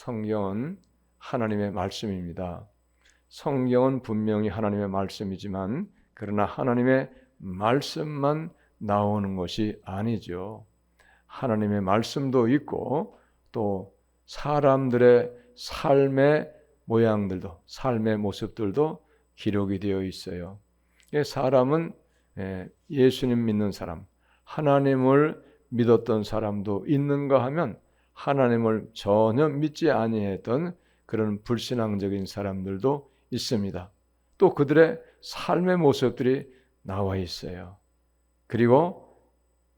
성경은 하나님의 말씀입니다. 성경은 분명히 하나님의 말씀이지만 그러나 하나님의 말씀만 나오는 것이 아니죠. 하나님의 말씀도 있고 또 사람들의 삶의 모양들도, 삶의 모습들도 기록이 되어 있어요. 사람은 예수님 믿는 사람, 하나님을 믿었던 사람도 있는가 하면 하나님을 전혀 믿지 아니했던 그런 불신앙적인 사람들도 있습니다. 또 그들의 삶의 모습들이 나와 있어요. 그리고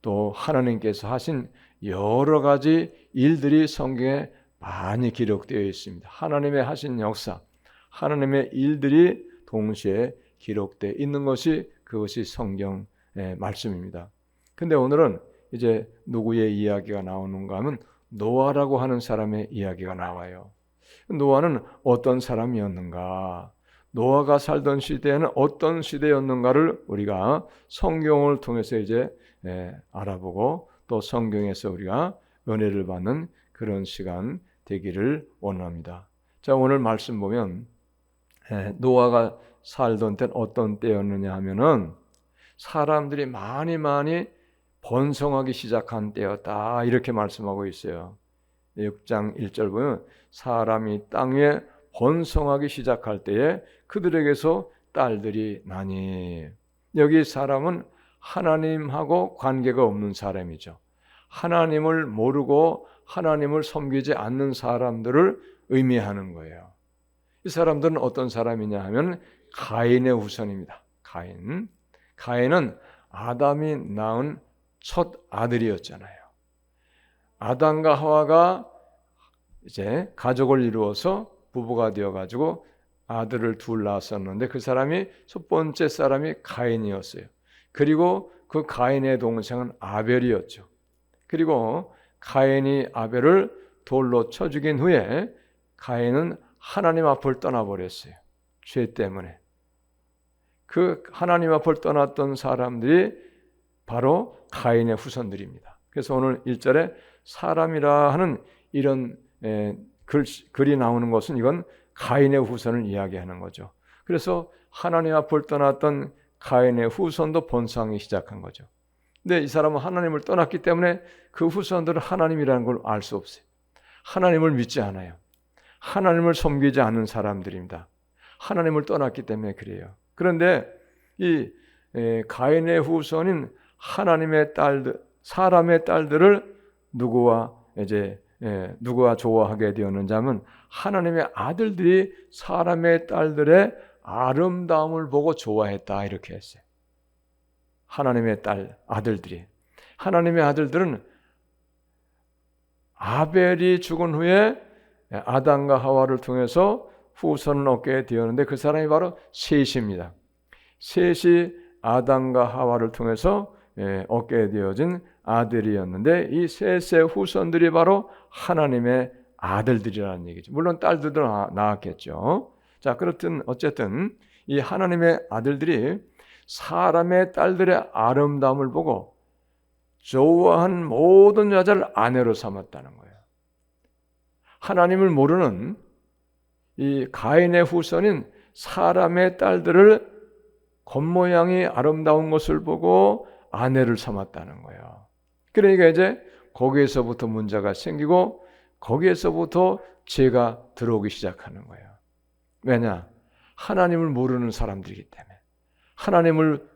또 하나님께서 하신 여러 가지 일들이 성경에 많이 기록되어 있습니다. 하나님의 하신 역사, 하나님의 일들이 동시에 기록되어 있는 것이 그것이 성경의 말씀입니다. 근데 오늘은 이제 누구의 이야기가 나오는가 하면 노아라고 하는 사람의 이야기가 나와요. 노아는 어떤 사람이었는가? 노아가 살던 시대에는 어떤 시대였는가를 우리가 성경을 통해서 이제 알아보고 또 성경에서 우리가 은혜를 받는 그런 시간 되기를 원합니다. 자, 오늘 말씀 보면 노아가 살던 때는 어떤 때였느냐 하면은 사람들이 많이 번성하기 시작한 때였다 이렇게 말씀하고 있어요. 6장 1절 보면 사람이 땅에 번성하기 시작할 때에 그들에게서 딸들이 나니, 여기 사람은 하나님하고 관계가 없는 사람이죠. 하나님을 모르고 하나님을 섬기지 않는 사람들을 의미하는 거예요. 이 사람들은 어떤 사람이냐 하면 가인의 후손입니다. 가인은 아담이 낳은 첫 아들이었잖아요. 아담과 하와가 이제 가족을 이루어서 부부가 되어가지고 아들을 둘 낳았었는데 그 사람이 첫 번째 사람이 가인이었어요. 그리고 그 가인의 동생은 아벨이었죠. 그리고 가인이 아벨을 돌로 쳐 죽인 후에 가인은 하나님 앞을 떠나버렸어요. 죄 때문에. 그 하나님 앞을 떠났던 사람들이 바로 가인의 후손들입니다. 그래서 오늘 1절에 사람이라 하는 이런 글이 나오는 것은 이건 가인의 후손을 이야기하는 거죠. 그래서 하나님 앞을 떠났던 가인의 후손도 번성하기 시작한 거죠. 근데 이 사람은 하나님을 떠났기 때문에 그 후손들은 하나님이라는 걸 알 수 없어요. 하나님을 믿지 않아요. 하나님을 섬기지 않는 사람들입니다. 하나님을 떠났기 때문에 그래요. 그런데 이 가인의 후손인 하나님의 딸들, 사람의 딸들을 누구와 좋아하게 되었는지 하면 하나님의 아들들이 사람의 딸들의 아름다움을 보고 좋아했다 이렇게 했어요. 하나님의 아들들이. 하나님의 아들들은 아벨이 죽은 후에 아담과 하와를 통해서 후손을 얻게 되었는데 그 사람이 바로 셋입니다. 셋이 아담과 하와를 통해서 얻게 되어진 아들이었는데 이 셋의 후손들이 바로 하나님의 아들들이라는 얘기죠. 물론 딸들도 낳았겠죠. 자, 그렇든 어쨌든 이 하나님의 아들들이 사람의 딸들의 아름다움을 보고 좋아한 모든 여자를 아내로 삼았다는 거예요. 하나님을 모르는 이 가인의 후손인 사람의 딸들을 겉모양이 아름다운 것을 보고 아내를 삼았다는 거예요. 그러니까 이제 거기에서부터 문제가 생기고 거기에서부터 죄가 들어오기 시작하는 거예요. 왜냐? 하나님을 모르는 사람들이기 때문에. 하나님을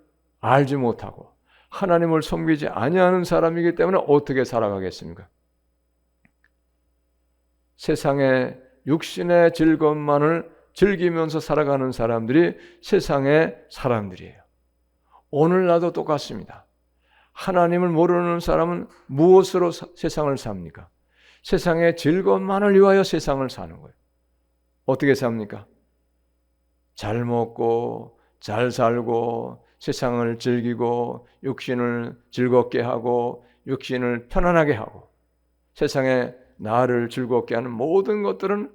알지 못하고 하나님을 섬기지 아니하는 사람이기 때문에 어떻게 살아가겠습니까? 세상의 육신의 즐거움만을 즐기면서 살아가는 사람들이 세상의 사람들이에요. 오늘날도 똑같습니다. 하나님을 모르는 사람은 무엇으로 세상을 삽니까? 세상의 즐거움만을 위하여 세상을 사는 거예요. 어떻게 삽니까? 잘 먹고 잘 살고 세상을 즐기고 육신을 즐겁게 하고 육신을 편안하게 하고 세상에 나를 즐겁게 하는 모든 것들은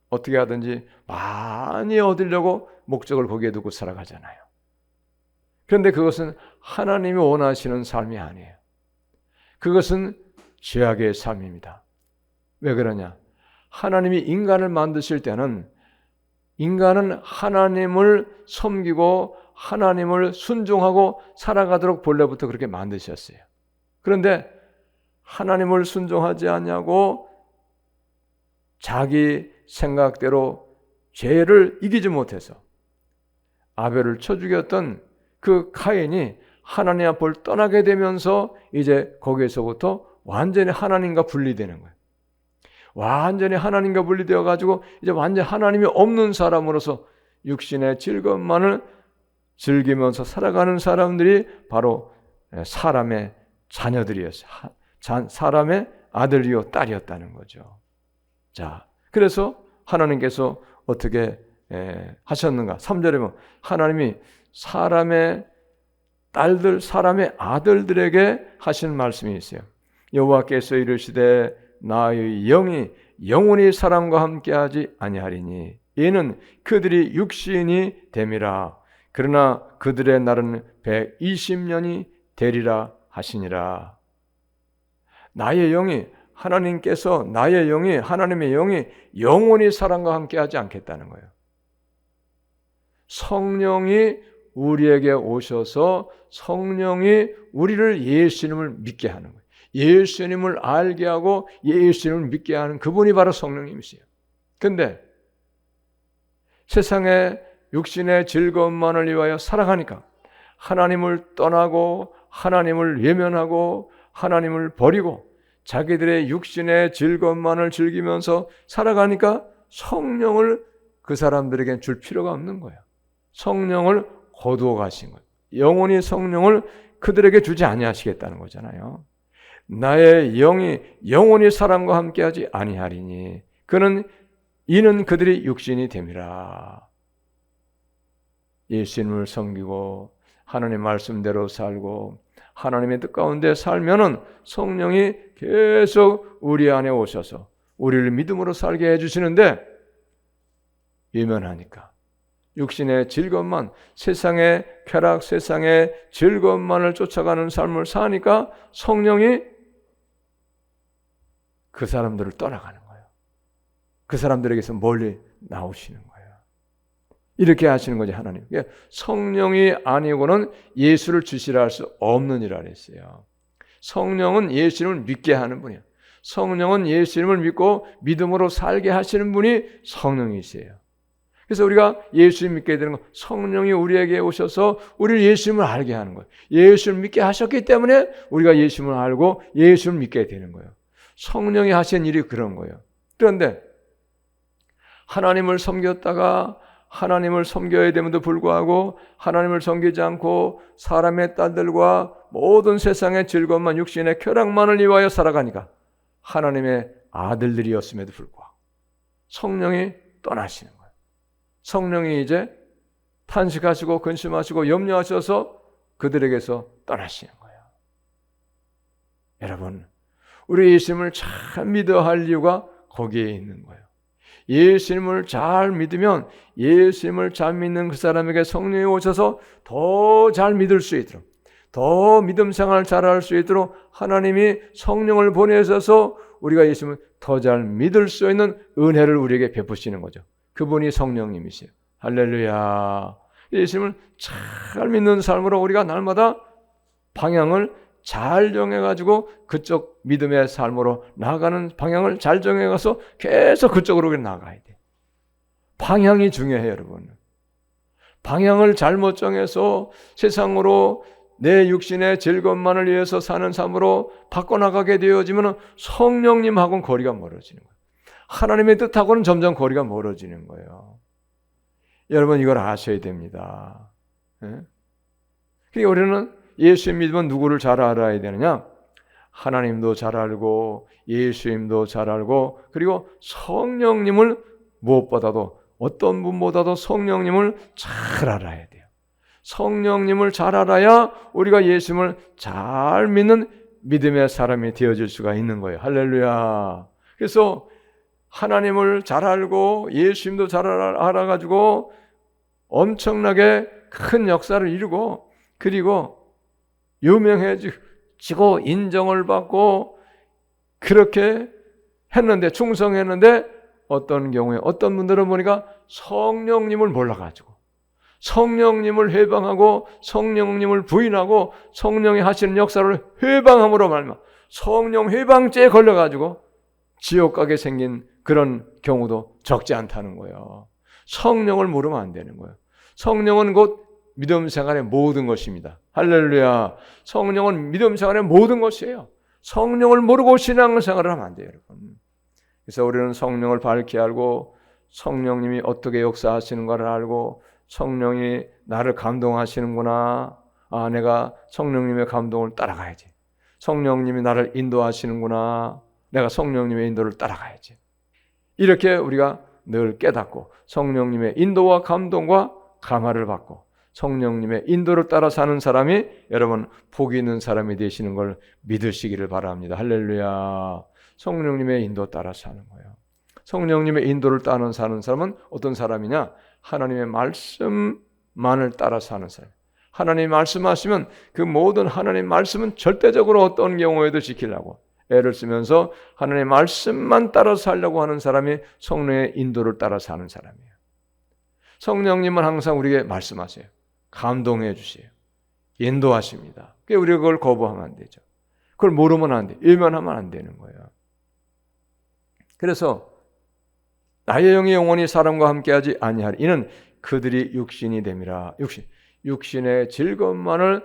어떻게 하든지 많이 얻으려고 목적을 거기에 두고 살아가잖아요. 그런데 그것은 하나님이 원하시는 삶이 아니에요. 그것은 죄악의 삶입니다. 왜 그러냐? 하나님이 인간을 만드실 때는 인간은 하나님을 섬기고 하나님을 순종하고 살아가도록 본래부터 그렇게 만드셨어요. 그런데 하나님을 순종하지 않냐고 자기 생각대로 죄를 이기지 못해서 아벨을 쳐 죽였던 그 가인이 하나님 앞을 떠나게 되면서 이제 거기에서부터 완전히 하나님과 분리되는 거예요. 완전히 하나님과 분리되어 가지고 이제 완전히 하나님이 없는 사람으로서 육신의 즐거움만을 즐기면서 살아가는 사람들이 바로 사람의 자녀들이었어요. 사람의 아들이요 딸이었다는 거죠. 자, 그래서 하나님께서 어떻게 하셨는가? 3절에 보면 하나님이 사람의 딸들, 사람의 아들들에게 하신 말씀이 있어요. 여호와께서 이르시되 나의 영이 영원히 사람과 함께하지 아니하리니 이는 그들이 육신이 됨이라. 그러나 그들의 날은 120년이 되리라 하시니라. 나의 영이 하나님께서 나의 영이 하나님의 영이 영원히 사람과 함께하지 않겠다는 거예요. 성령이 우리에게 오셔서 성령이 우리를 예수님을 믿게 하는 거예요. 예수님을 알게 하고 예수님을 믿게 하는 그분이 바로 성령님이세요. 그런데 세상의 육신의 즐거움만을 위하여 살아가니까 하나님을 떠나고 하나님을 외면하고 하나님을 버리고 자기들의 육신의 즐거움만을 즐기면서 살아가니까 성령을 그 사람들에게 줄 필요가 없는 거예요. 성령을 거두어 가신 거예요. 영원히 성령을 그들에게 주지 아니하시겠다는 거잖아요. 나의 영이 영원히 사람과 함께하지 아니하리니 이는 그들이 육신이 됨이라. 예수님을 섬기고 하나님 말씀대로 살고 하나님의 뜻 가운데 살면은 성령이 계속 우리 안에 오셔서 우리를 믿음으로 살게 해주시는데 외면하니까 육신의 즐거움만, 세상의 쾌락, 세상의 즐거움만을 쫓아가는 삶을 사니까 성령이 그 사람들을 떠나가는 거예요. 그 사람들에게서 멀리 나오시는 거예요. 이렇게 하시는 거죠, 하나님. 성령이 아니고는 예수를 주시라 할 수 없는 일이라 그랬어요. 성령은 예수님을 믿게 하는 분이에요. 성령은 예수님을 믿고 믿음으로 살게 하시는 분이 성령이세요. 그래서 우리가 예수님 믿게 되는 건 성령이 우리에게 오셔서 우리를 예수님을 알게 하는 거예요. 예수님을 믿게 하셨기 때문에 우리가 예수님을 알고 예수님을 믿게 되는 거예요. 성령이 하신 일이 그런 거예요. 그런데 하나님을 섬겼다가 하나님을 섬겨야 됨에도 불구하고 하나님을 섬기지 않고 사람의 딸들과 모든 세상의 즐거움만 육신의 쾌락만을 위하여 살아가니까 하나님의 아들들이었음에도 불구하고 성령이 떠나시는 거예요. 성령이 이제 탄식하시고 근심하시고 염려하셔서 그들에게서 떠나시는 거예요. 여러분, 우리 예수님을 잘 믿어야 할 이유가 거기에 있는 거예요. 예수님을 잘 믿으면 예수님을 잘 믿는 그 사람에게 성령이 오셔서 더 잘 믿을 수 있도록, 더 믿음 생활을 잘할 수 있도록 하나님이 성령을 보내셔서 우리가 예수님을 더 잘 믿을 수 있는 은혜를 우리에게 베푸시는 거죠. 그분이 성령님이세요. 할렐루야. 예수님을 잘 믿는 삶으로 우리가 날마다 방향을 잘 정해가지고 그쪽 믿음의 삶으로 나아가는 방향을 잘 정해가서 계속 그쪽으로 나아가야 돼. 방향이 중요해요, 여러분. 방향을 잘못 정해서 세상으로 내 육신의 즐거움만을 위해서 사는 삶으로 바꿔나가게 되어지면 성령님하고는 거리가 멀어지는 거예요. 하나님의 뜻하고는 점점 거리가 멀어지는 거예요. 여러분, 이걸 아셔야 됩니다. 그러니까 우리는 예수님 믿으면 누구를 잘 알아야 되느냐? 하나님도 잘 알고 예수님도 잘 알고 그리고 성령님을 무엇보다도 어떤 분보다도 성령님을 잘 알아야 돼요. 성령님을 잘 알아야 우리가 예수님을 잘 믿는 믿음의 사람이 되어질 수가 있는 거예요. 할렐루야. 그래서 하나님을 잘 알고 예수님도 잘 알아가지고 엄청나게 큰 역사를 이루고 그리고 유명해지고 인정을 받고 그렇게 했는데 충성했는데 어떤 경우에 어떤 분들은 보니까 성령님을 몰라가지고 성령님을 회방하고 성령님을 부인하고 성령이 하시는 역사를 회방함으로 말미암아 성령 회방죄에 걸려가지고 지옥 가게 생긴 그런 경우도 적지 않다는 거예요. 성령을 모르면 안 되는 거예요. 성령은 곧 믿음 생활의 모든 것입니다. 할렐루야. 성령은 믿음 생활의 모든 것이에요. 성령을 모르고 신앙생활을 하면 안 돼요, 여러분. 그래서 우리는 성령을 밝게 알고 성령님이 어떻게 역사하시는가를 알고 성령이 나를 감동하시는구나. 아, 내가 성령님의 감동을 따라가야지. 성령님이 나를 인도하시는구나. 내가 성령님의 인도를 따라가야지. 이렇게 우리가 늘 깨닫고 성령님의 인도와 감동과 감화를 받고 성령님의 인도를 따라 사는 사람이 여러분 복이 있는 사람이 되시는 걸 믿으시기를 바랍니다. 할렐루야. 성령님의 인도 따라 사는 거예요. 성령님의 인도를 따라 사는 사람은 어떤 사람이냐? 하나님의 말씀만을 따라 사는 사람. 하나님이 말씀하시면 그 모든 하나님의 말씀은 절대적으로 어떤 경우에도 지키려고 애를 쓰면서 하나님의 말씀만 따라 살려고 하는 사람이 성령의 인도를 따라 사는 사람이에요. 성령님은 항상 우리에게 말씀하세요. 감동해 주세요. 인도하십니다. 우리가 그걸 거부하면 안 되죠. 그걸 모르면 안 돼. 외면하면 안 되는 거예요. 그래서 나의 영이 영원히 사람과 함께하지 아니하리. 이는 그들이 육신이 됨이라. 육신의 즐거움만을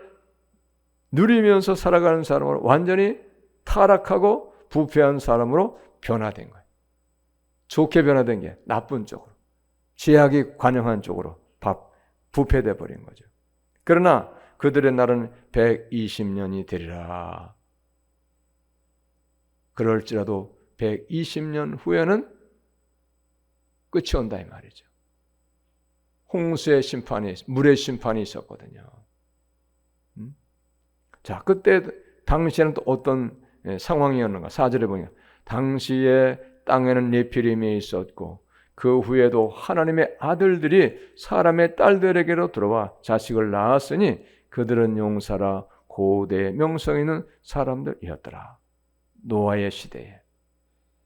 누리면서 살아가는 사람으로 완전히 타락하고 부패한 사람으로 변화된 거예요. 좋게 변화된 게 나쁜 쪽으로. 죄악이 관영한 쪽으로 부패돼 버린 거죠. 그러나 그들의 날은 120년이 되리라. 그럴지라도 120년 후에는 끝이 온다 이 말이죠. 홍수의 심판이, 물의 심판이 있었거든요. 자, 그때 당시에는 또 어떤 상황이었는가? 4절에 보니까 당시에 땅에는 네피림이 있었고 그 후에도 하나님의 아들들이 사람의 딸들에게로 들어와 자식을 낳았으니 그들은 용사라 고대 명성 있는 사람들이었더라. 노아의 시대에.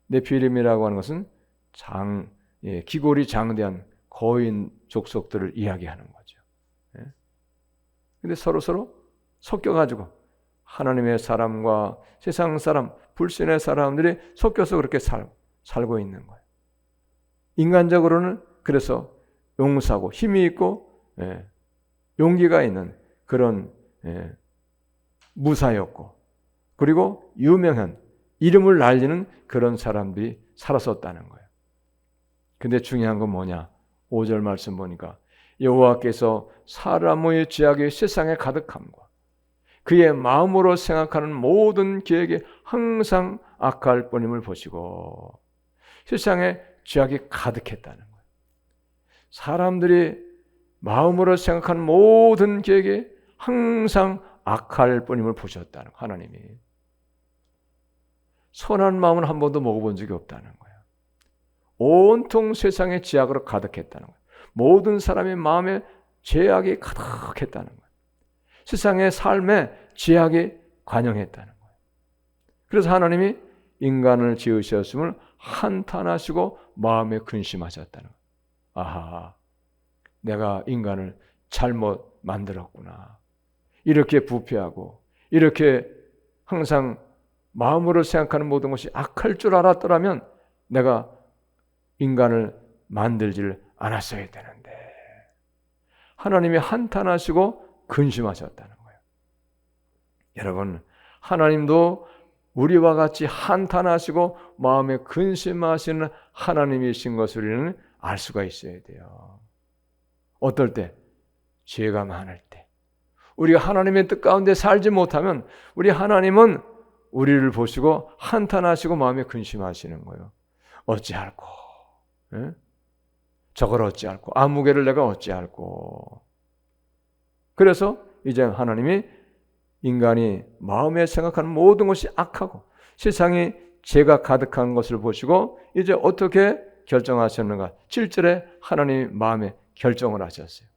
네피림이라고 하는 것은 기골이 장대한 거인 족속들을 이야기하는 거죠. 근데 서로 섞여가지고 하나님의 사람과 세상 사람, 불신의 사람들이 섞여서 그렇게 살고 있는 거예요. 인간적으로는 그래서 용사고 힘이 있고 용기가 있는 그런 무사였고 그리고 유명한 이름을 날리는 그런 사람들이 살았었다는 거예요. 근데 중요한 건 뭐냐? 5절 말씀 보니까 여호와께서 사람의 죄악이 세상에 가득함과 그의 마음으로 생각하는 모든 계획이 항상 악할 뿐임을 보시고 세상에 죄악이 가득했다는 거예요. 사람들이 마음으로 생각하는 모든 계획이 항상 악할 뿐임을 보셨다는 거예요. 하나님이. 선한 마음은 한 번도 먹어본 적이 없다는 거예요. 온통 세상의 죄악으로 가득했다는 거예요. 모든 사람의 마음에 죄악이 가득했다는 거예요. 세상의 삶에 죄악이 관영했다는 거예요. 그래서 하나님이 인간을 지으셨음을 한탄하시고 마음에 근심하셨다는 거예요. 아하, 내가 인간을 잘못 만들었구나. 이렇게 부패하고 이렇게 항상 마음으로 생각하는 모든 것이 악할 줄 알았더라면 내가 인간을 만들지를 않았어야 되는데 하나님이 한탄하시고 근심하셨다는 거예요. 여러분, 하나님도 우리와 같이 한탄하시고 마음에 근심하시는 하나님이신 것을 우리는 알 수가 있어야 돼요. 어떨 때? 죄가 많을 때. 우리가 하나님의 뜻 가운데 살지 못하면 우리 하나님은 우리를 보시고 한탄하시고 마음에 근심하시는 거예요. 어찌할꼬? 예? 저걸 어찌할꼬? 아무개를 내가 어찌할꼬? 그래서 이제 하나님이 인간이 마음에 생각하는 모든 것이 악하고 세상이 죄가 가득한 것을 보시고 이제 어떻게 결정하셨는가? 7절에 하나님이 마음에 결정을 하셨어요.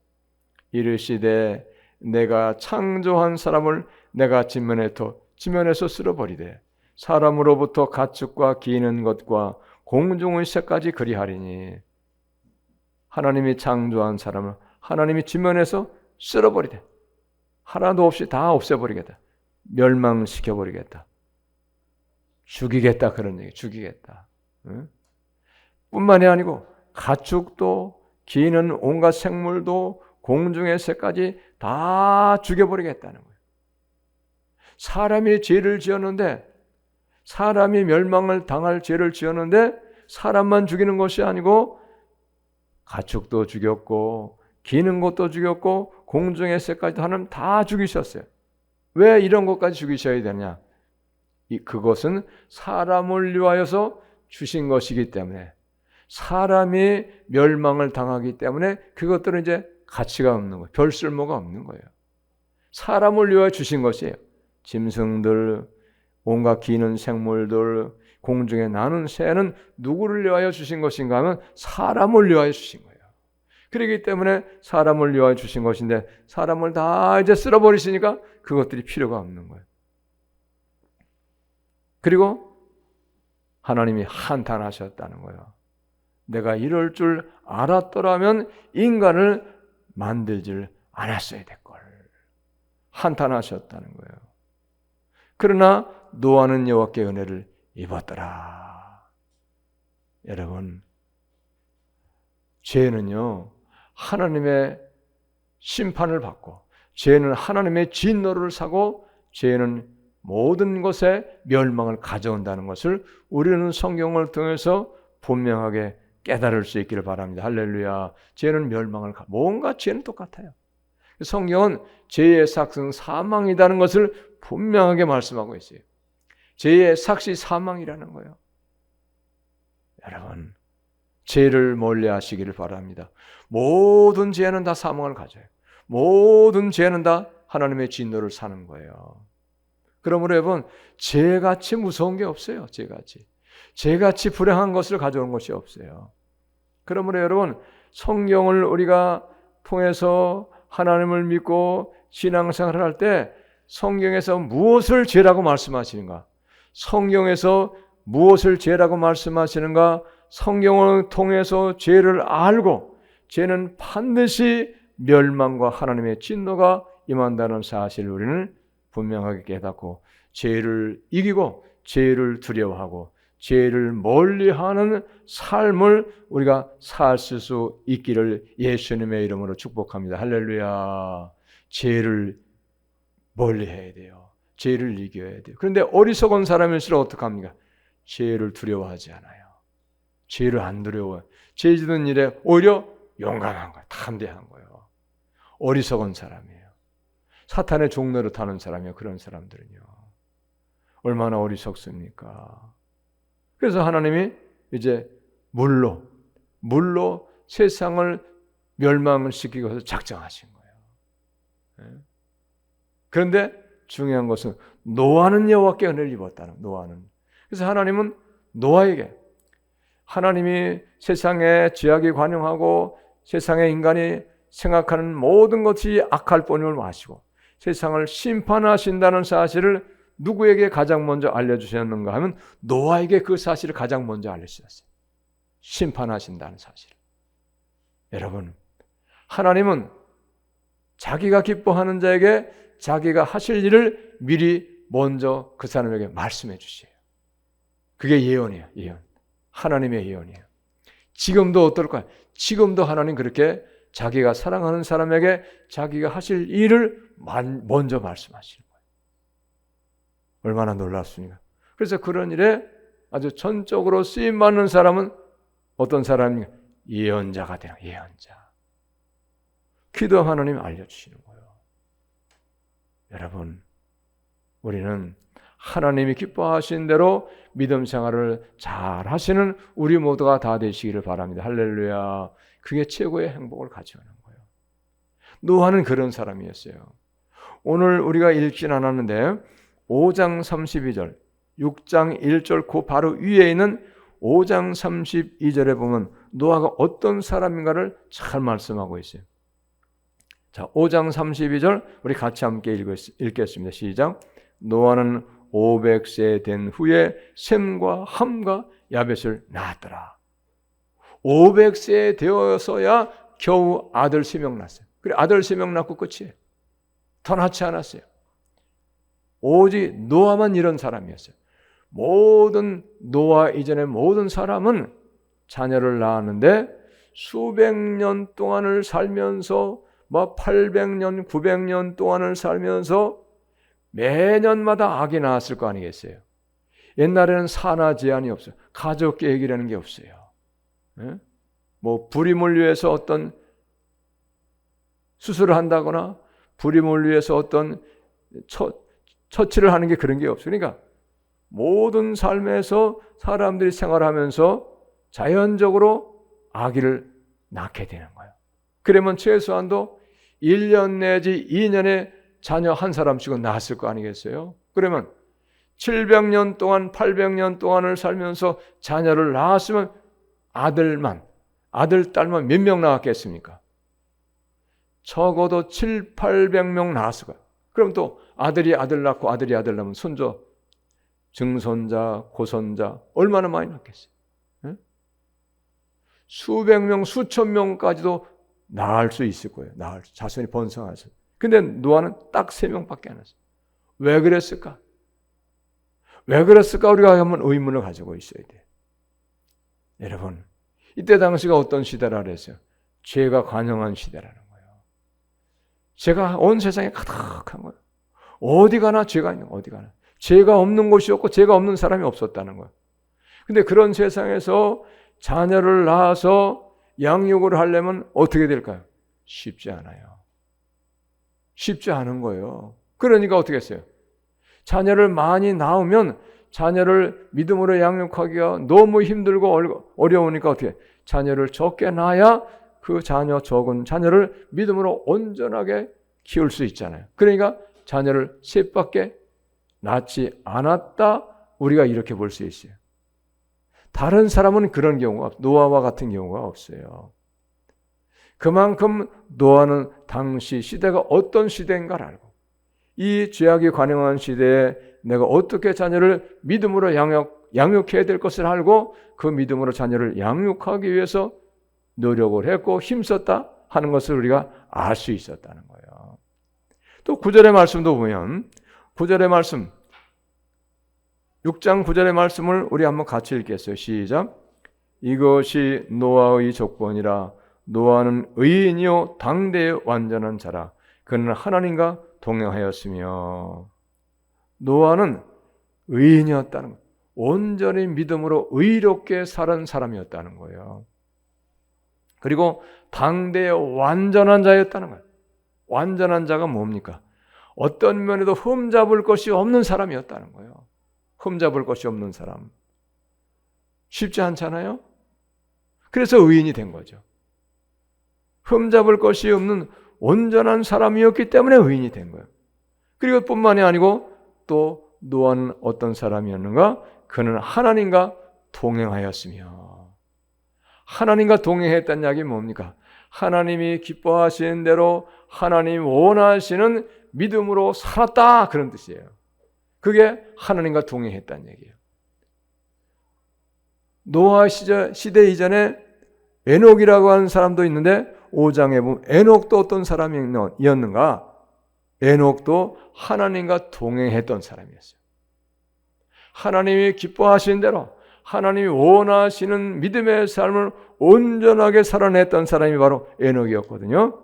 이르시되 내가 창조한 사람을 내가 지면에서 쓸어버리되 사람으로부터 가축과 기는 것과 공중의 새까지 그리하리니 하나님이 창조한 사람을 하나님이 지면에서 쓸어버리되 하나도 없이 다 없애버리겠다. 멸망시켜버리겠다. 죽이겠다 그런 얘기. 죽이겠다. 응? 뿐만이 아니고 가축도 기는 온갖 생물도 공중의 새까지 다 죽여버리겠다는 거예요. 사람이 죄를 지었는데 사람이 멸망을 당할 죄를 지었는데 사람만 죽이는 것이 아니고 가축도 죽였고 기는 것도 죽였고 공중의 새까지 하나님 다 죽이셨어요. 왜 이런 것까지 죽이셔야 되냐? 그것은 사람을 위하여서 주신 것이기 때문에 사람이 멸망을 당하기 때문에 그것들은 이제 가치가 없는 거예요. 별 쓸모가 없는 거예요. 사람을 위하여 주신 것이에요. 짐승들, 온갖 기는 생물들, 공중에 나는 새는 누구를 위하여 주신 것인가 하면 사람을 위하여 주신 거예요. 그렇기 때문에 사람을 위하여 주신 것인데 사람을 다 이제 쓸어버리시니까 그것들이 필요가 없는 거예요. 그리고 하나님이 한탄하셨다는 거예요. 내가 이럴 줄 알았더라면 인간을 만들질 않았어야 될걸. 한탄하셨다는 거예요. 그러나 노아는 여호와께 은혜를 입었더라. 여러분, 죄는요 하나님의 심판을 받고 죄는 하나님의 진노를 사고 죄는 모든 것에 멸망을 가져온다는 것을 우리는 성경을 통해서 분명하게 깨달을 수 있기를 바랍니다. 할렐루야. 죄는 멸망을 뭔가 죄는 똑같아요. 성경은 죄의 삭은 사망이라는 것을 분명하게 말씀하고 있어요. 죄의 삭이 사망이라는 거예요. 여러분, 죄를 멀리하시기를 바랍니다. 모든 죄는 다 사망을 가져요. 모든 죄는 다 하나님의 진노를 사는 거예요. 그러므로 여러분, 죄같이 무서운 게 없어요. 죄같이 불행한 것을 가져오는 것이 없어요. 그러므로 여러분, 성경을 우리가 통해서 하나님을 믿고 신앙생활을 할 때 성경에서 무엇을 죄라고 말씀하시는가? 성경에서 무엇을 죄라고 말씀하시는가? 성경을 통해서 죄를 알고 죄는 반드시 멸망과 하나님의 진노가 임한다는 사실을 우리는 분명하게 깨닫고 죄를 이기고 죄를 두려워하고 죄를 멀리하는 삶을 우리가 살 수 있기를 예수님의 이름으로 축복합니다. 할렐루야. 죄를 멀리해야 돼요. 죄를 이겨야 돼요. 그런데 어리석은 사람일수록 어떡합니까? 죄를 두려워하지 않아요. 죄를 안 두려워요. 죄 짓는 일에 오히려 용감한 거예요. 담대한 거예요. 어리석은 사람이에요. 사탄의 종로로 타는 사람이에요. 그런 사람들은요. 얼마나 어리석습니까? 그래서 하나님이 이제 물로 세상을 멸망을 시키기 위해서 작정하신 거예요. 그런데 중요한 것은 노아는 여호와께 은혜를 입었다는 노아는. 그래서 하나님은 노아에게 하나님이 세상에 죄악이 관영하고 세상의 인간이 생각하는 모든 것이 악할 뿐임을 아시고 세상을 심판하신다는 사실을 누구에게 가장 먼저 알려주셨는가 하면 노아에게 그 사실을 가장 먼저 알려주셨어요. 심판하신다는 사실. 여러분, 하나님은 자기가 기뻐하는 자에게 자기가 하실 일을 미리 먼저 그 사람에게 말씀해 주세요. 그게 예언이에요. 예언. 하나님의 예언이에요. 지금도 어떨까요? 지금도 하나님 그렇게 자기가 사랑하는 사람에게 자기가 하실 일을 먼저 말씀하시는 거예요. 얼마나 놀랍습니까? 그래서 그런 일에 아주 전적으로 쓰임받는 사람은 어떤 사람입니까? 예언자가 되는 예언자. 기도 하나님 알려주시는 거예요. 여러분, 우리는 하나님이 기뻐하신 대로 믿음 생활을 잘 하시는 우리 모두가 다 되시기를 바랍니다. 할렐루야. 그게 최고의 행복을 가져오는 거예요. 노아는 그런 사람이었어요. 오늘 우리가 읽진 않았는데 5장 32절, 6장 1절 그 바로 위에 있는 5장 32절에 보면 노아가 어떤 사람인가를 잘 말씀하고 있어요. 자, 5장 32절 우리 같이 함께 읽겠습니다. 시작. 노아는 500세 된 후에 셈과 함과 야벳을 낳았더라. 500세 되어서야 겨우 아들 3명 낳았어요. 그래, 아들 3명 낳고 끝이에요. 더 낳지 않았어요. 오직 노아만 이런 사람이었어요. 모든 노아 이전의 모든 사람은 자녀를 낳았는데 수백 년 동안을 살면서 800년, 900년 동안을 살면서 매년마다 아기 낳았을 거 아니겠어요. 옛날에는 산하 제한이 없어요. 가족 계획이라는 게 없어요. 불임을 위해서 어떤 수술을 한다거나 불임을 위해서 어떤 처치를 하는 게 그런 게 없어요. 그러니까 모든 삶에서 사람들이 생활하면서 자연적으로 아기를 낳게 되는 거예요. 그러면 최소한도 1년 내지 2년에 자녀 한 사람씩은 낳았을 거 아니겠어요? 그러면 700년 동안 800년 동안을 살면서 자녀를 낳았으면 아들, 딸만 몇 명 낳았겠습니까? 적어도 7, 800명 낳았을 거예요. 그럼 또 아들이 아들 낳고 아들이 아들 낳으면 손자, 증손자, 고손자 얼마나 많이 낳겠어요? 수백 명, 수천 명까지도 낳을 수 있을 거예요. 자손이 번성해서. 근데 노아는 딱 3명밖에 안 했어요. 왜 그랬을까? 왜 그랬을까? 우리가 한번 의문을 가지고 있어야 돼요. 여러분, 이때 당시가 어떤 시대라 그랬어요? 죄가 관영한 시대라는 거예요. 죄가 온 세상에 가득한 거예요. 어디 가나 죄가 있는 거예요. 어디 가나. 죄가 없는 곳이 없고 죄가 없는 사람이 없었다는 거예요. 근데 그런 세상에서 자녀를 낳아서 양육을 하려면 어떻게 될까요? 쉽지 않아요. 쉽지 않은 거예요. 그러니까 어떻게 했어요? 자녀를 많이 낳으면 자녀를 믿음으로 양육하기가 너무 힘들고 어려우니까 어떻게 해요? 자녀를 적게 낳아야 그 적은 자녀를 믿음으로 온전하게 키울 수 있잖아요. 그러니까 자녀를 셋밖에 낳지 않았다. 우리가 이렇게 볼 수 있어요. 다른 사람은 그런 경우가 노아와 같은 경우가 없어요. 그만큼 노아는 당시 시대가 어떤 시대인가를 알고 이 죄악이 관영한 시대에 내가 어떻게 자녀를 믿음으로 양육해야 될 것을 알고 그 믿음으로 자녀를 양육하기 위해서 노력을 했고 힘썼다 하는 것을 우리가 알 수 있었다는 거예요. 또 9절의 말씀도 보면 9절의 말씀 6장 9절의 말씀을 우리 한번 같이 읽겠어요. 시작. 이것이 노아의 조건이라. 노아는 의인이요 당대의 완전한 자라. 그는 하나님과 동행하였으며. 노아는 의인이었다는 거예요. 온전히 믿음으로 의롭게 살은 사람이었다는 거예요. 그리고 당대의 완전한 자였다는 거예요. 완전한 자가 뭡니까? 어떤 면에도 흠잡을 것이 없는 사람이었다는 거예요. 흠잡을 것이 없는 사람. 쉽지 않잖아요? 그래서 의인이 된 거죠. 흠잡을 것이 없는 온전한 사람이었기 때문에 의인이 된 거예요. 그리고 뿐만이 아니고 또 노아는 어떤 사람이었는가? 그는 하나님과 동행하였으며. 하나님과 동행했다는 이야기 뭡니까? 하나님이 기뻐하시는 대로 하나님 원하시는 믿음으로 살았다 그런 뜻이에요. 그게 하나님과 동행했다는 얘기예요. 노아 시대 이전에 에녹이라고 하는 사람도 있는데 5장에 보면 에녹도 어떤 사람이었는가? 에녹도 하나님과 동행했던 사람이었어요. 하나님이 기뻐하시는 대로 하나님이 원하시는 믿음의 삶을 온전하게 살아냈던 사람이 바로 에녹이었거든요.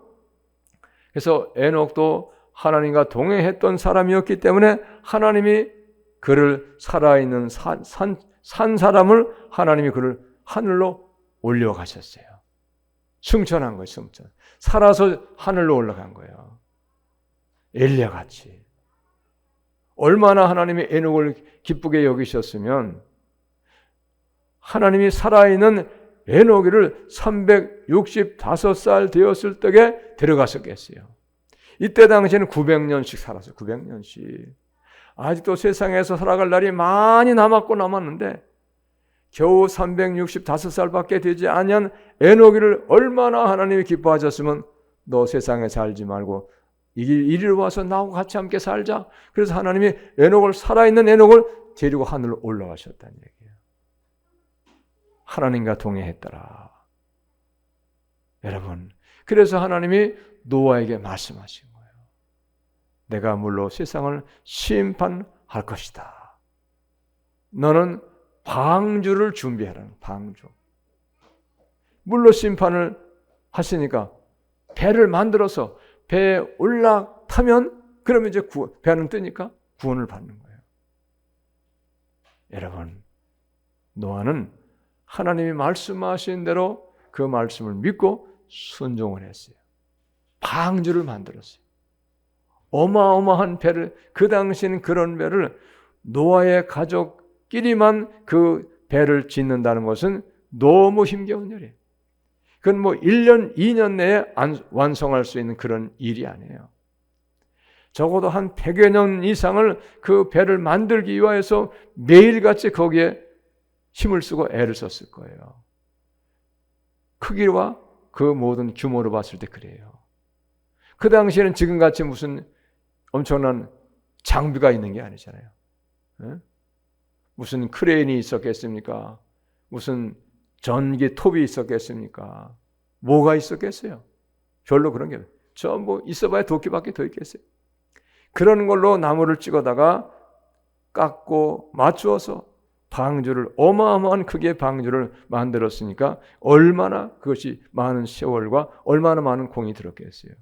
그래서 에녹도 하나님과 동행했던 사람이었기 때문에 하나님이 그를 살아있는 산 사람을 하나님이 그를 하늘로 올려가셨어요. 승천한 거예요. 승천. 살아서 하늘로 올라간 거예요. 엘리야같이. 얼마나 하나님이 에녹을 기쁘게 여기셨으면 하나님이 살아있는 에녹이를 365살 되었을 때에 데려갔었겠어요. 이때 당시에는 900년씩 살았어요. 900년씩. 아직도 세상에서 살아갈 날이 많이 남았는데 겨우 365살밖에 되지 아니한 에녹이를 얼마나 하나님이 기뻐하셨으면 너 세상에 살지 말고 이리로 와서 나하고 같이 함께 살자. 그래서 하나님이 살아있는 에녹을 데리고 하늘로 올라가셨다는 얘기예요. 하나님과 동행했더라. 여러분, 그래서 하나님이 노아에게 말씀하신 거예요. 내가 물로 세상을 심판할 것이다. 너는 방주를 준비하라는, 방주. 물로 심판을 하시니까 배를 만들어서 배에 올라타면 그러면 이제 배는 뜨니까 구원을 받는 거예요. 여러분, 노아는 하나님이 말씀하신 대로 그 말씀을 믿고 순종을 했어요. 방주를 만들었어요. 어마어마한 배를, 그 당시에는 그런 배를 노아의 가족끼리만 그 배를 짓는다는 것은 너무 힘겨운 일이에요. 그건 뭐 1년, 2년 내에 완성할 수 있는 그런 일이 아니에요. 적어도 한 100여 년 이상을 그 배를 만들기 위해서 매일같이 거기에 힘을 쓰고 애를 썼을 거예요. 크기와 그 모든 규모로 봤을 때 그래요. 그 당시에는 지금같이 무슨 엄청난 장비가 있는 게 아니잖아요. 무슨 크레인이 있었겠습니까? 무슨 전기 톱이 있었겠습니까? 뭐가 있었겠어요? 별로 그런 게 전부 있어봐야 도끼밖에 더 있겠어요. 그런 걸로 나무를 찍어다가 깎고 맞추어서 방주를, 어마어마한 크기의 방주를 만들었으니까 얼마나 그것이 많은 세월과 얼마나 많은 공이 들었겠어요.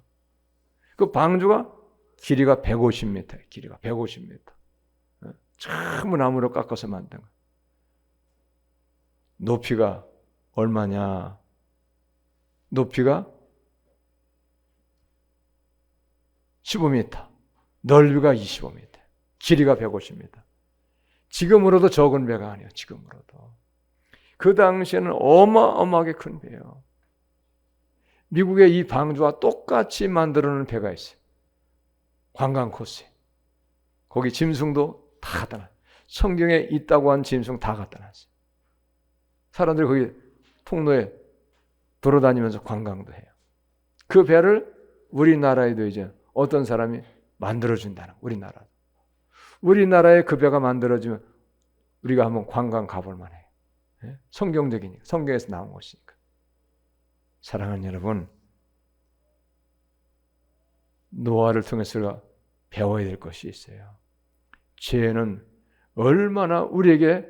그 방주가 길이가 150m예요. 길이가 150m. 전부 나무로 깎아서 만든 거예요. 높이가 얼마냐? 높이가 15m, 넓이가 25m, 길이가 150m. 지금으로도 적은 배가 아니에요. 지금으로도. 그 당시에는 어마어마하게 큰 배예요. 미국의 이 방주와 똑같이 만들어놓은 배가 있어요. 관광 코스에. 거기 짐승도 다 갖다 놨어요. 성경에 있다고 한 짐승 다 갖다 놨어요. 사람들이 거기 통로에 돌아다니면서 관광도 해요. 그 배를 우리나라에도 이제 어떤 사람이 만들어준다는, 우리나라에 그 배가 만들어지면 우리가 한번 관광 가볼 만해요. 성경적이니까, 성경에서 나온 것이니까. 사랑하는 여러분, 노아를 통해서 배워야 될 것이 있어요. 죄는 얼마나 우리에게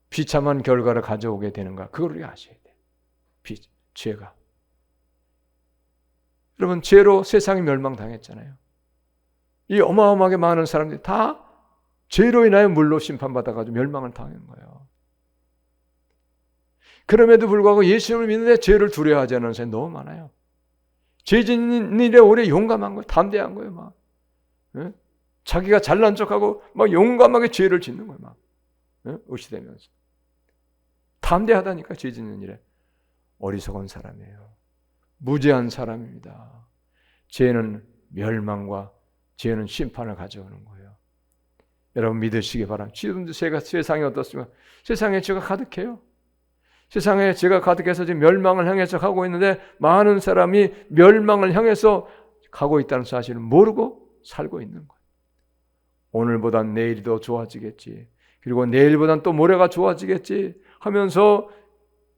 비참한 결과를 가져오게 되는가, 그걸 우리가 아셔야 돼요. 죄가. 여러분, 죄로 세상이 멸망당했잖아요. 이 어마어마하게 많은 사람들이 다 죄로 인하여 물로 심판받아가지고 멸망을 당한 거예요. 그럼에도 불구하고 예수님을 믿는데 죄를 두려워하지 않는 사람이 너무 많아요. 죄 짓는 일에 오래 용감한 거예요. 담대한 거예요. 막 자기가 잘난 척하고 막 용감하게 죄를 짓는 거예요. 막 의시되면서. 담대하다니까, 죄 짓는 일에. 어리석은 사람이에요. 무죄한 사람입니다. 죄는 멸망과 죄는 심판을 가져오는 거예요. 여러분 믿으시기 바랍니다. 지금도 세상이 어떻습니까? 세상에 죄가 가득해요. 세상에 죄가 가득해서 지금 멸망을 향해서 가고 있는데 많은 사람이 멸망을 향해서 가고 있다는 사실을 모르고 살고 있는 거예요. 오늘보단 내일이 더 좋아지겠지. 그리고 내일보단 또 모레가 좋아지겠지 하면서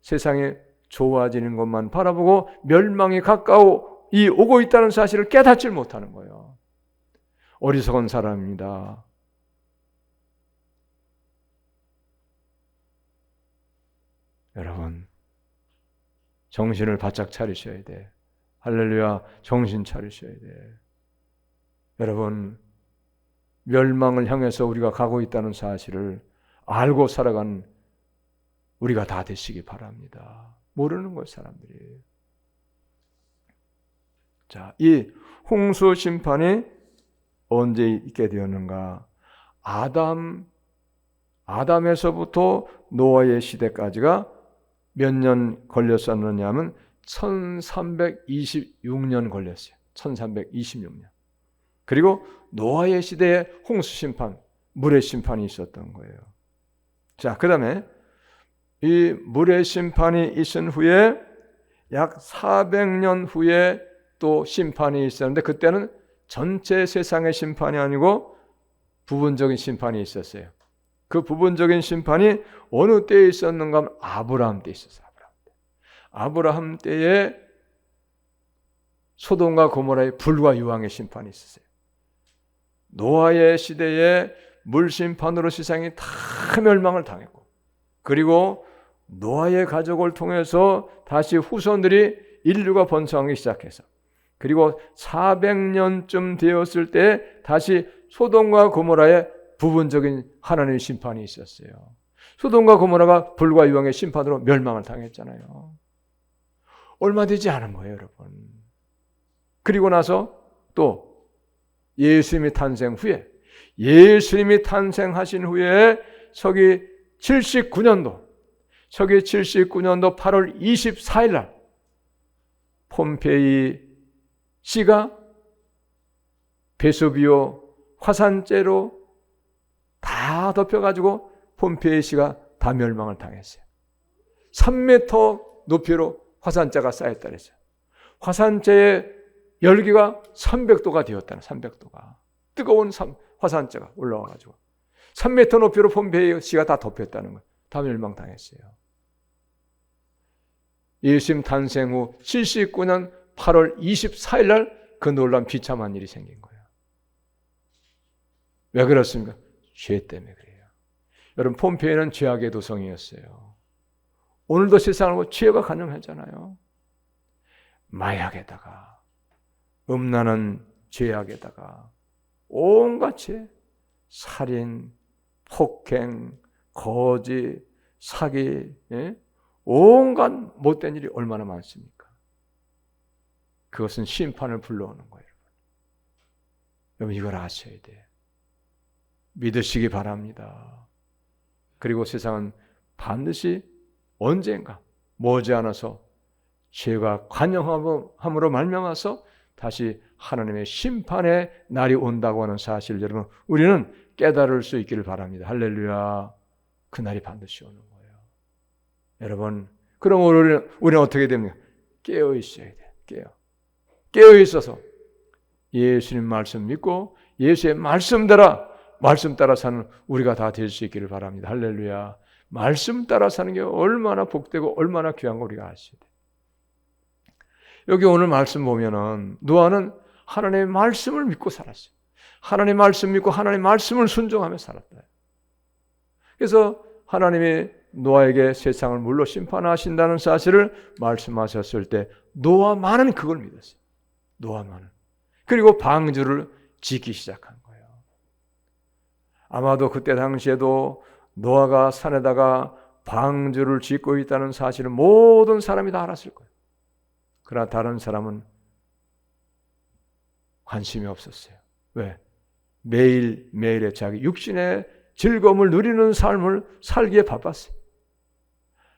세상에 좋아지는 것만 바라보고 멸망이 가까이 오고 있다는 사실을 깨닫지 못하는 거예요. 어리석은 사람입니다. 여러분, 정신을 바짝 차리셔야 돼. 할렐루야, 정신 차리셔야 돼. 여러분, 멸망을 향해서 우리가 가고 있다는 사실을 알고 살아가는 우리가 다 되시기 바랍니다. 모르는 것, 사람들이. 자, 이 홍수 심판이 언제 있게 되었는가? 아담에서부터 노아의 시대까지가 몇 년 걸렸었느냐 하면 1326년 걸렸어요. 1326년. 그리고 노아의 시대에 홍수 심판, 물의 심판이 있었던 거예요. 자, 그 다음에 이 물의 심판이 있은 후에 약 400년 후에 또 심판이 있었는데 그때는 전체 세상의 심판이 아니고 부분적인 심판이 있었어요. 그 부분적인 심판이 어느 때에 있었는가 하면 아브라함 때에 있었어요. 아브라함 때에 소돔과 고모라의 불과 유황의 심판이 있었어요. 노아의 시대에 물심판으로 세상이 다 멸망을 당했고, 그리고 노아의 가족을 통해서 다시 후손들이 인류가 번성하기 시작해서, 그리고 400년쯤 되었을 때 다시 소돔과 고모라의 부분적인 하나님의 심판이 있었어요. 소돔과 고모라가 불과 유황의 심판으로 멸망을 당했잖아요. 얼마 되지 않은 거예요, 여러분. 그리고 나서 또 예수님이 탄생 후에, 예수님이 탄생하신 후에 서기 79년도 8월 24일 날 폼페이 씨가 베수비오 화산재로 다 덮여가지고 폼페이 씨가 다 멸망을 당했어요. 3m 높이로 화산재가 쌓였다 그랬어요. 화산재의 열기가 300도가 되었다는, 300도가. 뜨거운 화산재가 올라와가지고 3m 높이로 폼페이 씨가 다 덮였다는 거예요. 다 멸망당했어요. 예수님 탄생 후 79년 8월 24일 날 그 놀라운 비참한 일이 생긴 거예요. 왜 그렇습니까? 죄 때문에 그래요. 여러분, 폼페이는 죄악의 도성이었어요. 오늘도 세상을 죄가 간영하잖아요. 마약에다가, 음란한 죄악에다가 온갖 죄, 살인, 폭행, 거짓, 사기, 온갖 못된 일이 얼마나 많습니까? 그것은 심판을 불러오는 거예요. 여러분, 이걸 아셔야 돼요. 믿으시기 바랍니다. 그리고 세상은 반드시 언젠가 머지않아서 죄가 관영함으로 말미암아서 다시 하나님의 심판의 날이 온다고 하는 사실을 여러분, 우리는 깨달을 수 있기를 바랍니다. 할렐루야. 그 날이 반드시 오는 거예요. 여러분, 그럼 우리는 어떻게 됩니까? 깨어 있어야 돼요. 깨어 있어서 예수님 말씀 믿고 예수의 말씀 따라 사는 우리가 다 될 수 있기를 바랍니다. 할렐루야. 말씀 따라 사는 게 얼마나 복되고 얼마나 귀한 거 우리가 아셔야 돼요. 여기 오늘 말씀 보면은 노아는 하나님의 말씀을 믿고 살았어요. 하나님의 말씀 믿고 하나님의 말씀을 순종하며 살았다. 그래서 하나님이 노아에게 세상을 물로 심판하신다는 사실을 말씀하셨을 때 노아만은 그걸 믿었어요. 노아만은. 그리고 방주를 짓기 시작한 거예요. 아마도 그때 당시에도 노아가 산에다가 방주를 짓고 있다는 사실을 모든 사람이 다 알았을 거예요. 그러나 다른 사람은 관심이 없었어요. 왜? 매일매일의 자기 육신의 즐거움을 누리는 삶을 살기에 바빴어요.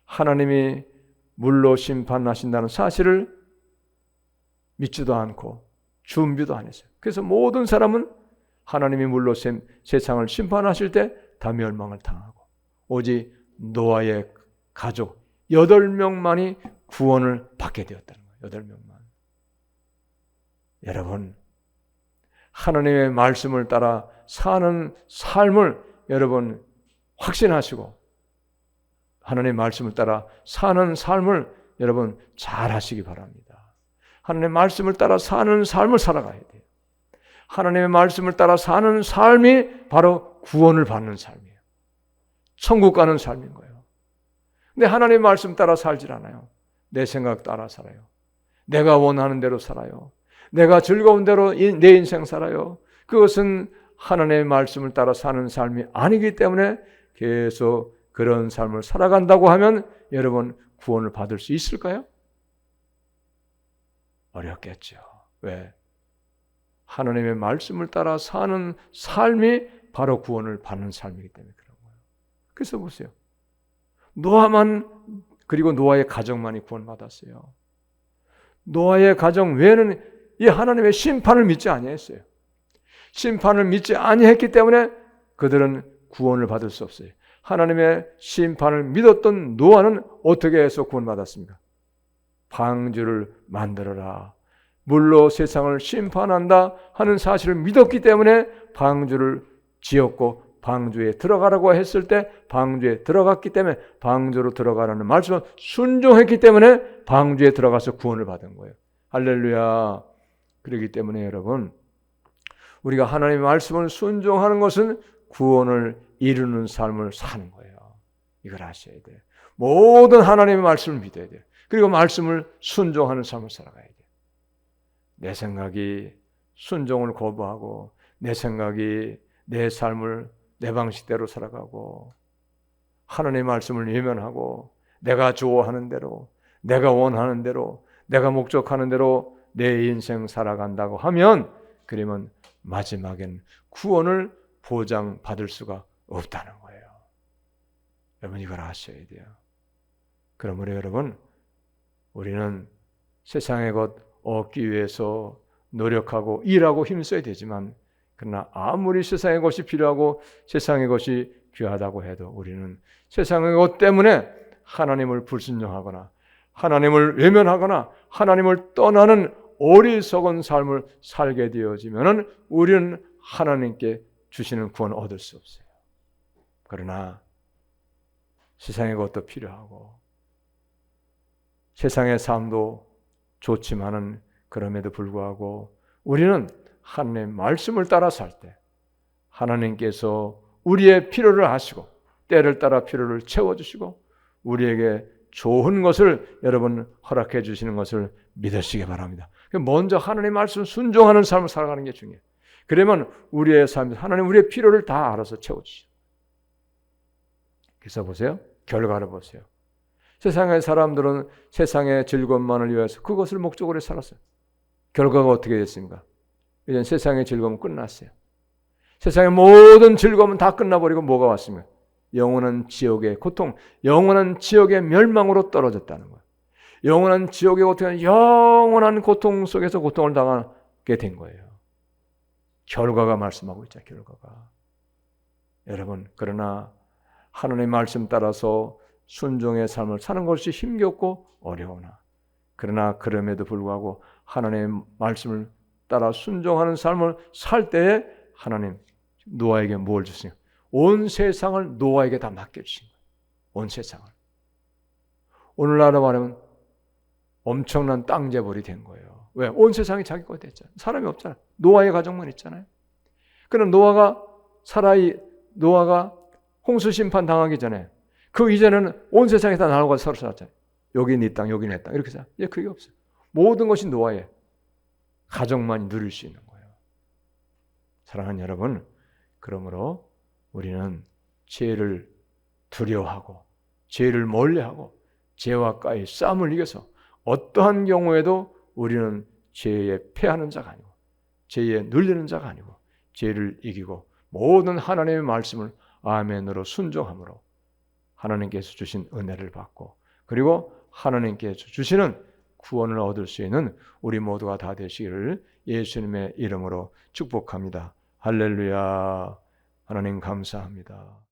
하나님이 물로 심판하신다는 사실을 믿지도 않고 준비도 안 했어요. 그래서 모든 사람은 하나님이 물로 세상을 심판하실 때 다 멸망을 당하고 오직 노아의 가족 8명만이 구원을 받게 되었다는 거예요. 8명만. 여러분, 하나님의 말씀을 따라 사는 삶을 여러분 확신하시고 하나님의 말씀을 따라 사는 삶을 여러분 잘 하시기 바랍니다. 하나님의 말씀을 따라 사는 삶을 살아가야 돼요. 하나님의 말씀을 따라 사는 삶이 바로 구원을 받는 삶이에요. 천국 가는 삶인 거예요. 근데 하나님의 말씀 따라 살질 않아요. 내 생각 따라 살아요. 내가 원하는 대로 살아요. 내가 즐거운 대로 내 인생 살아요. 그것은 하나님의 말씀을 따라 사는 삶이 아니기 때문에 계속 그런 삶을 살아간다고 하면 여러분 구원을 받을 수 있을까요? 어렵겠죠. 왜? 하나님의 말씀을 따라 사는 삶이 바로 구원을 받는 삶이기 때문에 그런 거예요. 그래서 보세요. 노아만, 그리고 노아의 가정만이 구원받았어요. 노아의 가정 외에는 이 하나님의 심판을 믿지 아니했어요. 심판을 믿지 아니했기 때문에 그들은 구원을 받을 수 없어요. 하나님의 심판을 믿었던 노아는 어떻게 해서 구원받았습니까? 방주를 만들어라. 물로 세상을 심판한다 하는 사실을 믿었기 때문에 방주를 지었고 방주에 들어가라고 했을 때 방주에 들어갔기 때문에 방주로 들어가라는 말씀을 순종했기 때문에 방주에 들어가서 구원을 받은 거예요. 할렐루야. 그렇기 때문에 여러분, 우리가 하나님의 말씀을 순종하는 것은 구원을 이루는 삶을 사는 거예요. 이걸 아셔야 돼요. 모든 하나님의 말씀을 믿어야 돼요. 그리고 말씀을 순종하는 삶을 살아가야 돼요. 내 생각이 순종을 거부하고 내 생각이 내 삶을 내 방식대로 살아가고 하나님의 말씀을 외면하고 내가 좋아하는 대로, 내가 원하는 대로, 내가 목적하는 대로 내 인생 살아간다고 하면, 그러면 마지막엔 구원을 보장받을 수가 없다는 거예요. 여러분, 이걸 아셔야 돼요. 그러므로 여러분, 우리는 세상의 것 얻기 위해서 노력하고 일하고 힘써야 되지만, 그러나 아무리 세상의 것이 필요하고 세상의 것이 귀하다고 해도 우리는 세상의 것 때문에 하나님을 불순종하거나 하나님을 외면하거나 하나님을 떠나는 어리석은 삶을 살게 되어지면 우리는 하나님께 주시는 구원을 얻을 수 없어요. 그러나 세상의 것도 필요하고 세상의 삶도 좋지만은 그럼에도 불구하고 우리는 하나님의 말씀을 따라 살 때 하나님께서 우리의 필요를 아시고 때를 따라 필요를 채워주시고 우리에게 좋은 것을 여러분 허락해 주시는 것을 믿으시기 바랍니다. 먼저 하나님의 말씀 순종하는 삶을 살아가는 게 중요해요. 그러면 우리의 삶에서 하나님 우리의 필요를 다 알아서 채워주시죠. 그래서 보세요. 결과를 보세요. 세상의 사람들은 세상의 즐거움만을 위해서 그것을 목적으로 살았어요. 결과가 어떻게 됐습니까? 이제 세상의 즐거움은 끝났어요. 세상의 모든 즐거움은 다 끝나버리고 뭐가 왔습니까? 영원한 지옥의 고통, 영원한 지옥의 멸망으로 떨어졌다는 거예요. 영원한 지옥의 고통, 영원한 고통 속에서 고통을 당하게 된 거예요. 결과가 말씀하고 있죠. 결과가. 여러분, 그러나 하나님의 말씀 따라서 순종의 삶을 사는 것이 힘겹고 어려우나, 그러나 그럼에도 불구하고 하나님의 말씀을 따라 순종하는 삶을 살 때에 하나님 노아에게 뭘 주시냐? 온 세상을 노아에게 다 맡겨주신 거예요. 온 세상을. 오늘날로 말하면 엄청난 땅 재벌이 된 거예요. 왜? 온 세상이 자기 거 됐잖아요. 사람이 없잖아요. 노아의 가족만 있잖아요. 그럼 노아가 홍수 심판 당하기 전에 그 이전에는 온 세상에 다 나눠가 서로 살았잖아요. 여기 네 땅, 여기 내 땅 이렇게 살아. 이제 그게 없어요. 모든 것이 노아의 가족만이 누릴 수 있는 거예요. 사랑하는 여러분, 그러므로 우리는 죄를 두려워하고 죄를 멀리하고 죄와 가까이 싸움을 이겨서 어떠한 경우에도 우리는 죄에 패하는 자가 아니고 죄에 눌리는 자가 아니고 죄를 이기고 모든 하나님의 말씀을 아멘으로 순종함으로 하나님께서 주신 은혜를 받고 그리고 하나님께서 주시는 구원을 얻을 수 있는 우리 모두가 다 되시기를 예수님의 이름으로 축복합니다. 할렐루야. 하나님 감사합니다.